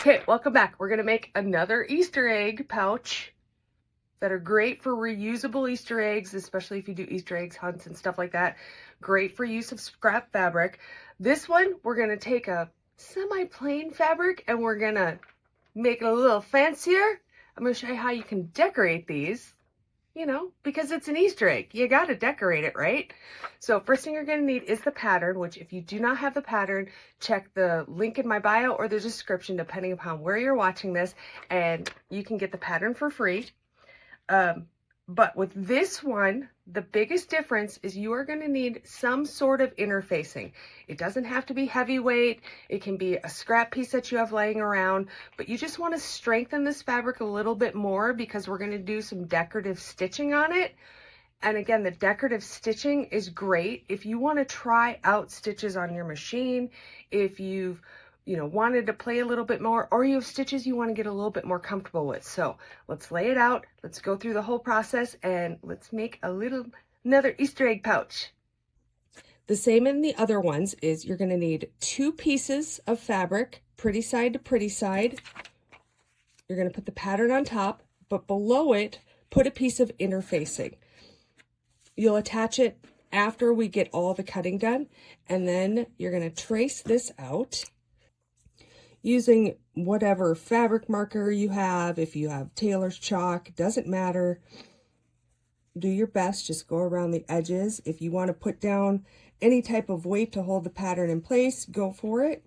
Okay, welcome back. We're gonna make another Easter egg pouch that are great for reusable Easter eggs, especially if you do Easter eggs hunts and stuff like that. Great for use of scrap fabric. This one, we're gonna take a semi-plain fabric and we're gonna make it a little fancier. I'm gonna show you how you can decorate these, you know, because it's an Easter egg. You gotta decorate it, right? So first thing you're gonna need is the pattern, which if you do not have the pattern, check the link in my bio or the description, depending upon where you're watching this, and you can get the pattern for free. But with this one, the biggest difference is you are going to need some sort of interfacing. It doesn't have to be heavyweight. It can be a scrap piece that you have laying around, but you just want to strengthen this fabric a little bit more because we're going to do some decorative stitching on it. And again, the decorative stitching is great if you want to try out stitches on your machine, if you've wanted to play a little bit more, or you have stitches you want to get a little bit more comfortable with. So let's lay it out. Let's go through the whole process and let's make another Easter egg pouch. The same in the other ones is you're going to need 2 pieces of fabric, pretty side to pretty side. You're going to put the pattern on top, but below it, put a piece of interfacing. You'll attach it after we get all the cutting done, and then you're going to trace this out using whatever fabric marker you have. If you have tailor's chalk, doesn't matter. Do your best, just go around the edges. If you want to put down any type of weight to hold the pattern in place, go for it.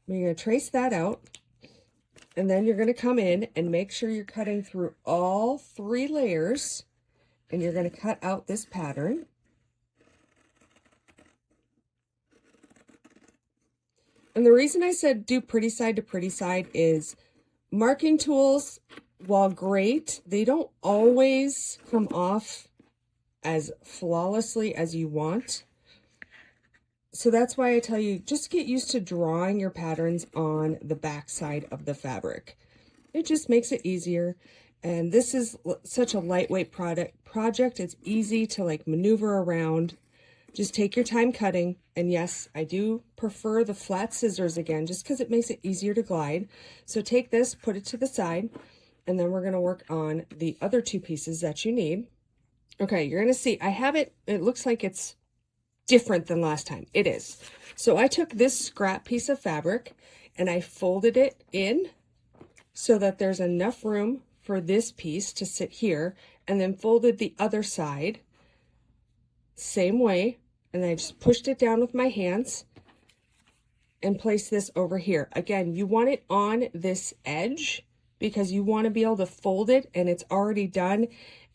You're going to trace that out, and then you're going to come in and make sure you're cutting through all 3 layers, and you're going to cut out this pattern. And the reason I said do pretty side to pretty side is marking tools, while great, they don't always come off as flawlessly as you want. So that's why I tell you, just get used to drawing your patterns on the back side of the fabric. It just makes it easier. And this is such a lightweight project. It's easy to like maneuver around. Just take your time cutting. And yes, I do prefer the flat scissors again, just because it makes it easier to glide. So take this, put it to the side, and then we're going to work on the other 2 pieces that you need. Okay, you're going to see, I have it looks like it's different than last time. It is. So I took this scrap piece of fabric and I folded it in so that there's enough room for this piece to sit here, and then folded the other side same way. And I just pushed it down with my hands and placed this over here. Again, you want it on this edge because you want to be able to fold it and it's already done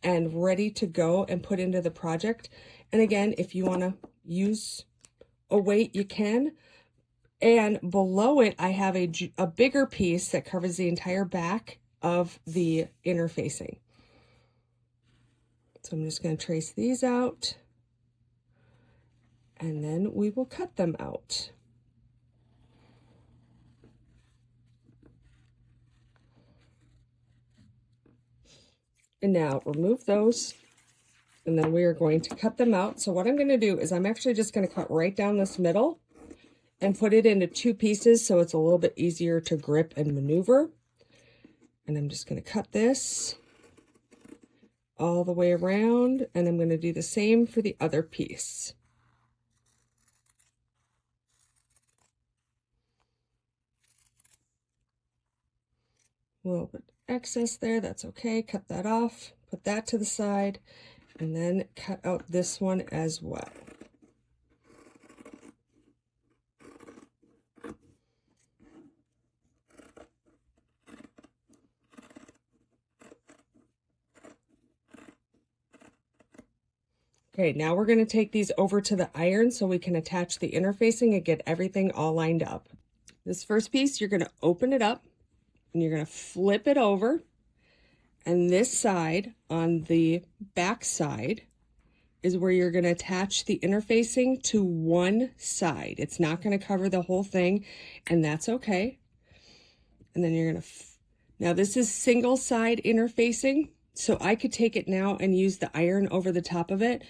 and ready to go and put into the project. And again, if you want to use a weight, you can. And below it, I have a bigger piece that covers the entire back of the interfacing. So I'm just going to trace these out, and then we will cut them out. And now remove those, and then we are going to cut them out. So what I'm going to do is I'm actually just going to cut right down this middle and put it into 2 pieces so it's a little bit easier to grip and maneuver. And I'm just going to cut this all the way around, and I'm going to do the same for the other piece. A little bit excess there, that's okay. Cut that off, put that to the side, and then cut out this one as well. Okay, now we're going to take these over to the iron so we can attach the interfacing and get everything all lined up. This first piece, you're going to open it up and you're going to flip it over. And this side, on the back side, is where you're going to attach the interfacing to one side. It's not going to cover the whole thing, and that's okay. And then you're going to, now this is single side interfacing, so I could take it now and use the iron over the top of it,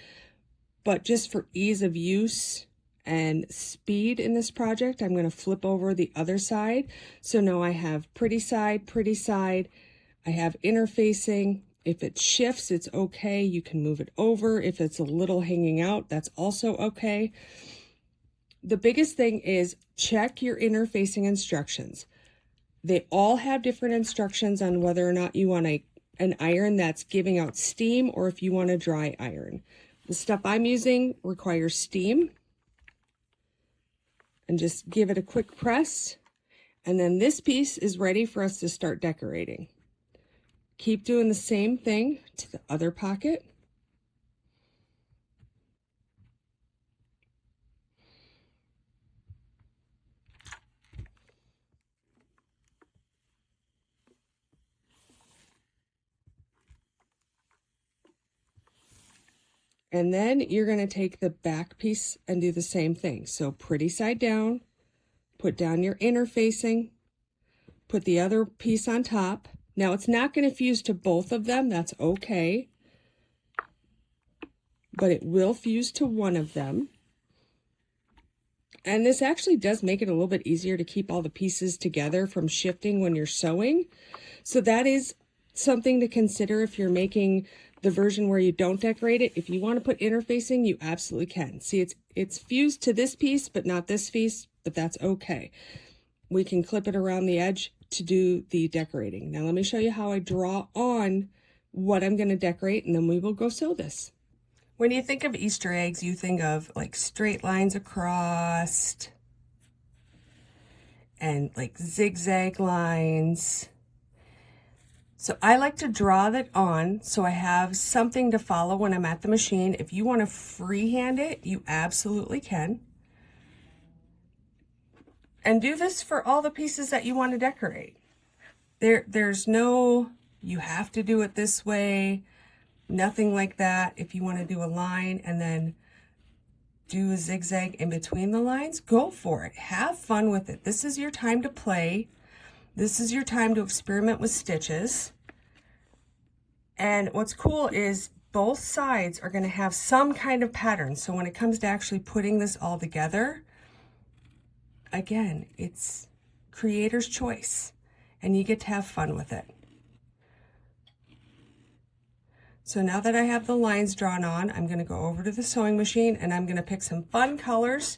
but just for ease of use, and speed in this project, I'm going to flip over the other side. So now I have pretty side, I have interfacing. If it shifts, it's okay. You can move it over. If it's a little hanging out, that's also okay. The biggest thing is check your interfacing instructions. They all have different instructions on whether or not you want an iron that's giving out steam or if you want a dry iron. The stuff I'm using requires steam. And just give it a quick press. And then this piece is ready for us to start decorating. Keep doing the same thing to the other pocket. And then you're going to take the back piece and do the same thing. So pretty side down, put down your interfacing, put the other piece on top. Now it's not going to fuse to both of them, that's okay, but it will fuse to one of them. And this actually does make it a little bit easier to keep all the pieces together from shifting when you're sewing. So that is something to consider if you're making the version where you don't decorate it. If you want to put interfacing, you absolutely can. See, it's fused to this piece, but not this piece, but that's okay. We can clip it around the edge to do the decorating. Now let me show you how I draw on what I'm going to decorate, and then we will go sew this. When you think of Easter eggs, you think of like straight lines across and like zigzag lines. So I like to draw that on so I have something to follow when I'm at the machine. If you want to freehand it, you absolutely can. And do this for all the pieces that you want to decorate. There's no, you have to do it this way, nothing like that. If you want to do a line and then do a zigzag in between the lines, go for it. Have fun with it. This is your time to play. This is your time to experiment with stitches. And what's cool is both sides are going to have some kind of pattern. So when it comes to actually putting this all together, again, it's creator's choice and you get to have fun with it. So now that I have the lines drawn on, I'm going to go over to the sewing machine and I'm going to pick some fun colors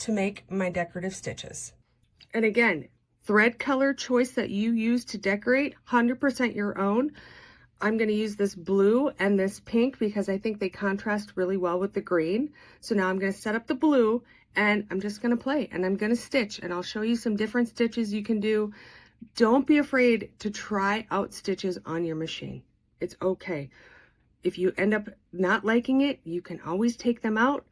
to make my decorative stitches. And again, thread color choice that you use to decorate, 100% your own. I'm going to use this blue and this pink because I think they contrast really well with the green. So now I'm going to set up the blue and I'm just going to play and I'm going to stitch, and I'll show you some different stitches you can do. Don't be afraid to try out stitches on your machine. It's okay. If you end up not liking it, you can always take them out.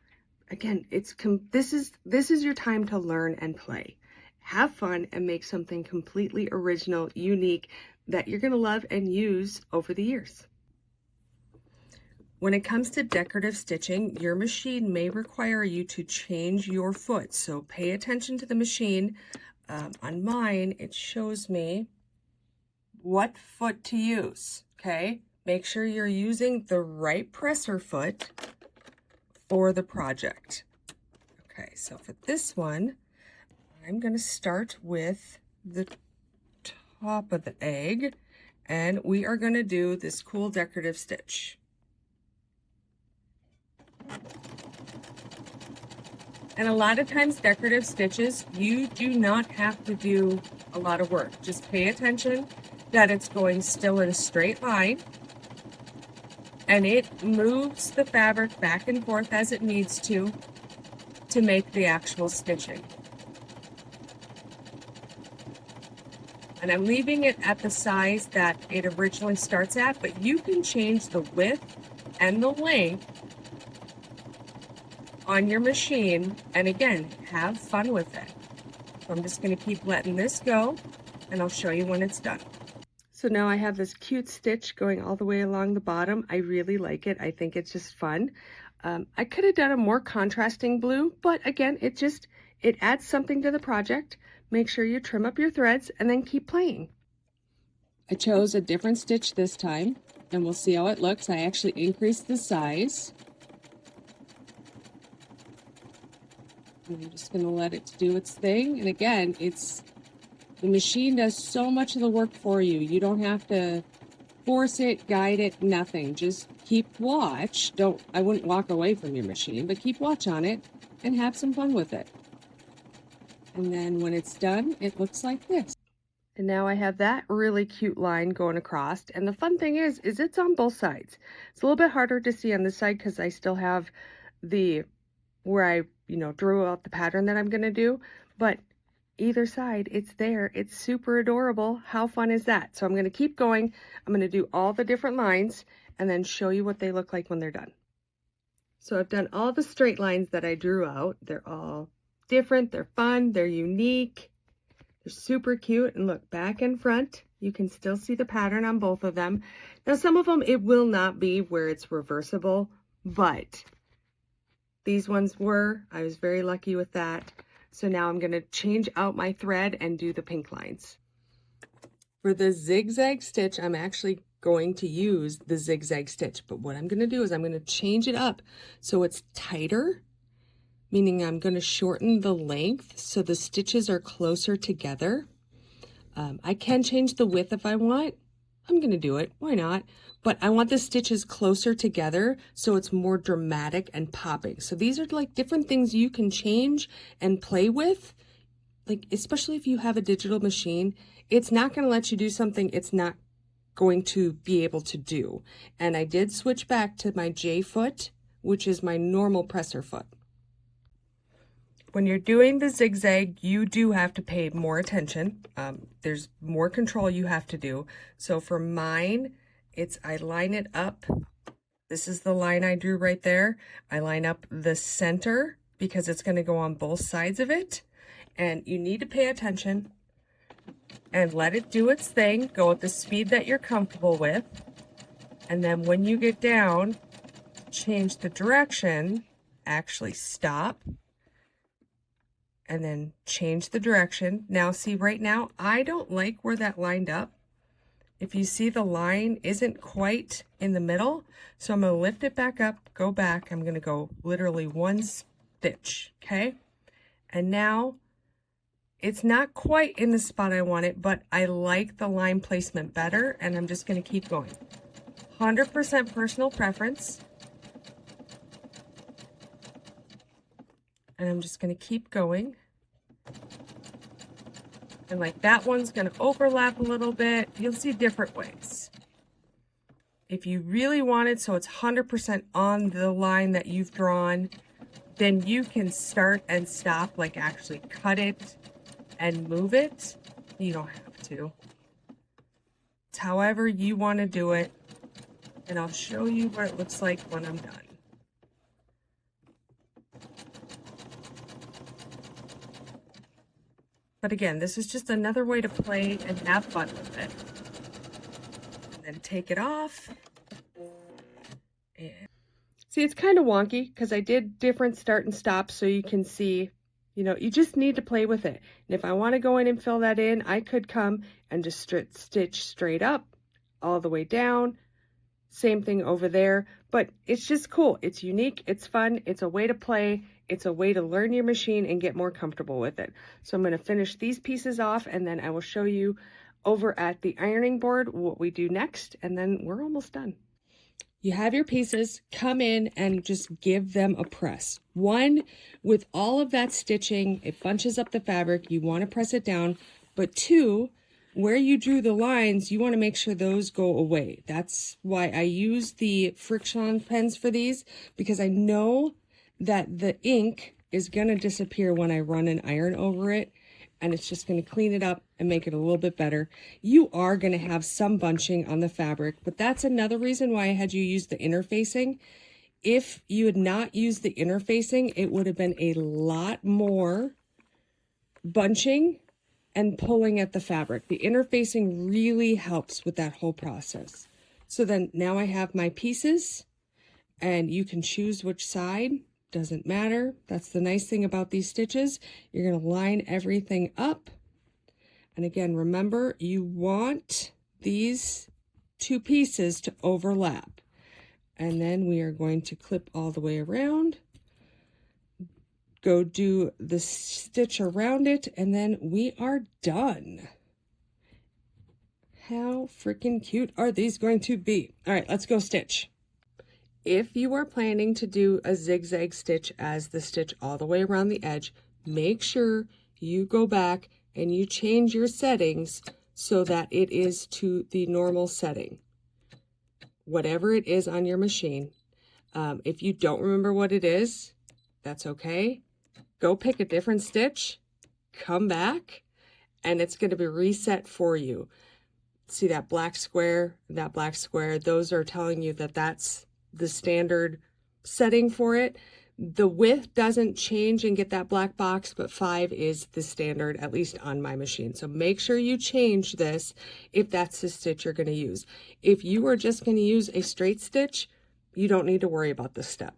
Again, this is your time to learn and play. Have fun and make something completely original, unique, that you're going to love and use over the years. When it comes to decorative stitching, your machine may require you to change your foot. So pay attention to the machine. On mine, it shows me what foot to use, okay? Make sure you're using the right presser foot for the project. Okay, so for this one, I'm going to start with the top of the egg, and we are going to do this cool decorative stitch. And a lot of times decorative stitches, you do not have to do a lot of work. Just pay attention that it's going still in a straight line and it moves the fabric back and forth as it needs to make the actual stitching. And I'm leaving it at the size that it originally starts at, but you can change the width and the length on your machine, and again, have fun with it. So I'm just going to keep letting this go, and I'll show you when it's done. So now I have this cute stitch going all the way along the bottom. I really like it. I think it's just fun. I could have done a more contrasting blue, but again, it adds something to the project. Make sure you trim up your threads and then keep playing. I chose a different stitch this time, and we'll see how it looks. I actually increased the size. And I'm just gonna let it do its thing. And again, the machine does so much of the work for you. You don't have to force it, guide it, nothing. Just keep watch. I wouldn't walk away from your machine, but keep watch on it and have some fun with it. And then when it's done, it looks like this. And now I have that really cute line going across. And the fun thing is it's on both sides. It's a little bit harder to see on this side because I still have where I, drew out the pattern that I'm going to do. But either side, it's there. It's super adorable. How fun is that? So I'm going to keep going. I'm going to do all the different lines and then show you what they look like when they're done. So I've done all the straight lines that I drew out. They're all different. They're fun. They're unique. They're super cute. And look, back and front, you can still see the pattern on both of them. Now, some of them, it will not be where it's reversible, but these ones were. I was very lucky with that. So now I'm going to change out my thread and do the pink lines. For the zigzag stitch, I'm actually going to use the zigzag stitch, but what I'm going to do is I'm going to change it up so it's tighter, meaning I'm going to shorten the length so the stitches are closer together. I can change the width if I want. I'm going to do it. Why not? But I want the stitches closer together so it's more dramatic and popping. So these are like different things you can change and play with. Like, especially if you have a digital machine, it's not going to let you do something it's not going to be able to do. And I did switch back to my J foot, which is my normal presser foot. When you're doing the zigzag, you do have to pay more attention. There's more control you have to do. So for mine, I line it up. This is the line I drew right there. I line up the center because it's going to go on both sides of it. And you need to pay attention and let it do its thing. Go at the speed that you're comfortable with. And then when you get down, change the direction, actually stop, and then change the direction. Now see, right now, I don't like where that lined up. If you see, the line isn't quite in the middle, so I'm gonna lift it back up, go back. I'm gonna go literally one stitch, okay? And now it's not quite in the spot I want it, but I like the line placement better, and I'm just gonna keep going. 100% personal preference. And I'm just gonna keep going. And like that one's gonna overlap a little bit. You'll see different ways. If you really want it so it's 100% on the line that you've drawn, then you can start and stop, like actually cut it and move it. You don't have to. It's however you want to do it. And I'll show you what it looks like when I'm done. But again, this is just another way to play and have fun with it. And then take it off. And see, it's kind of wonky because I did different start and stops so you can see, you just need to play with it. And if I want to go in and fill that in, I could come and just stitch straight up, all the way down. Same thing over there, but it's just cool. It's unique, it's fun, it's a way to play, it's a way to learn your machine and get more comfortable with it. So I'm going to finish these pieces off and then I will show you over at the ironing board what we do next, and then we're almost done. You have your pieces, come in and just give them a press. One, with all of that stitching, it bunches up the fabric, you want to press it down, but two, where you drew the lines, you want to make sure those go away. That's why I use the friction pens for these, because I know that the ink is going to disappear when I run an iron over it, and it's just going to clean it up and make it a little bit better. You are going to have some bunching on the fabric, but that's another reason why I had you use the interfacing. If you had not used the interfacing, it would have been a lot more bunching and pulling at the fabric. The interfacing really helps with that whole process. So then now I have my pieces, and you can choose which side, doesn't matter. That's the nice thing about these stitches. You're going to line everything up. And again, remember, you want these two pieces to overlap. And then we are going to clip all the way around. go do the stitch around it, and then we are done. How freaking cute are these going to be? All right, let's go stitch. If you are planning to do a zigzag stitch as the stitch all the way around the edge, make sure you go back and you change your settings so that it is to the normal setting, whatever it is on your machine. If you don't remember what it is, that's okay. Go pick a different stitch, come back, and it's going to be reset for you. See that black square, those are telling you that that's the standard setting for it. The width doesn't change and get that black box, but 5 is the standard, at least on my machine. So make sure you change this if that's the stitch you're going to use. If you are just going to use a straight stitch, you don't need to worry about this step.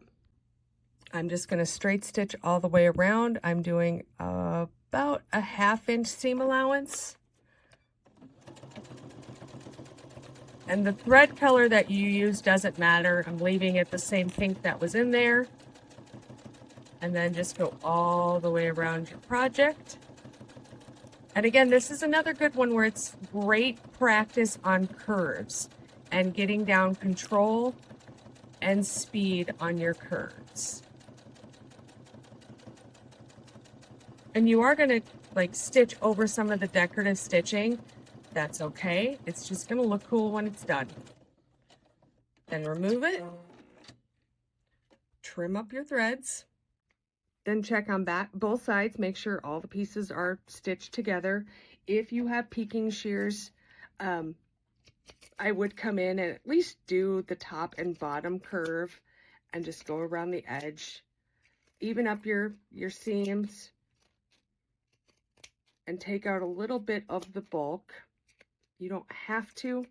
I'm just going to straight stitch all the way around. I'm doing about a 1/2 inch seam allowance. And the thread color that you use doesn't matter. I'm leaving it the same pink that was in there. And then just go all the way around your project. And again, this is another good one where it's great practice on curves and getting down control and speed on your curves. And you are going to like stitch over some of the decorative stitching. That's okay. It's just going to look cool when it's done. Then remove it. Trim up your threads. Then check on both sides. Make sure all the pieces are stitched together. If you have peeking shears, I would come in and at least do the top and bottom curve and just go around the edge. Even up your seams and take out a little bit of the bulk. You don't have to.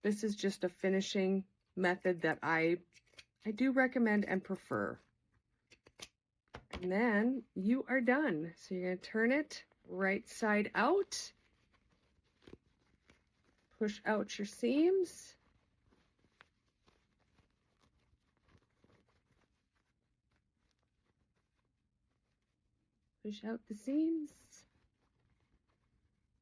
This is just a finishing method that I do recommend and prefer. And then you are done. So you're going to turn it right side out. Push out your seams. Push out the seams.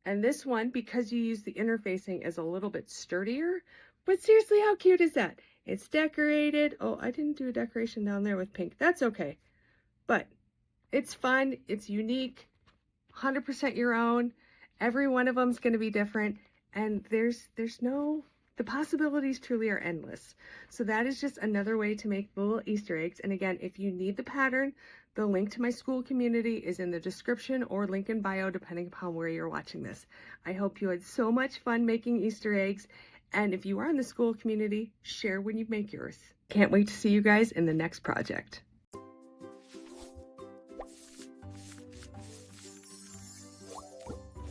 And this one, because you use the interfacing, is a little bit sturdier. But seriously, how cute is that? It's decorated. Oh, I didn't do a decoration down there with pink. That's okay. But it's fun. It's unique. 100% your own. Every one of them is going to be different. And the possibilities truly are endless. So that is just another way to make little Easter eggs. And again, if you need the pattern, the link to my school community is in the description or link in bio, depending upon where you're watching this. I hope you had so much fun making Easter eggs. And if you are in the school community, share when you make yours. Can't wait to see you guys in the next project.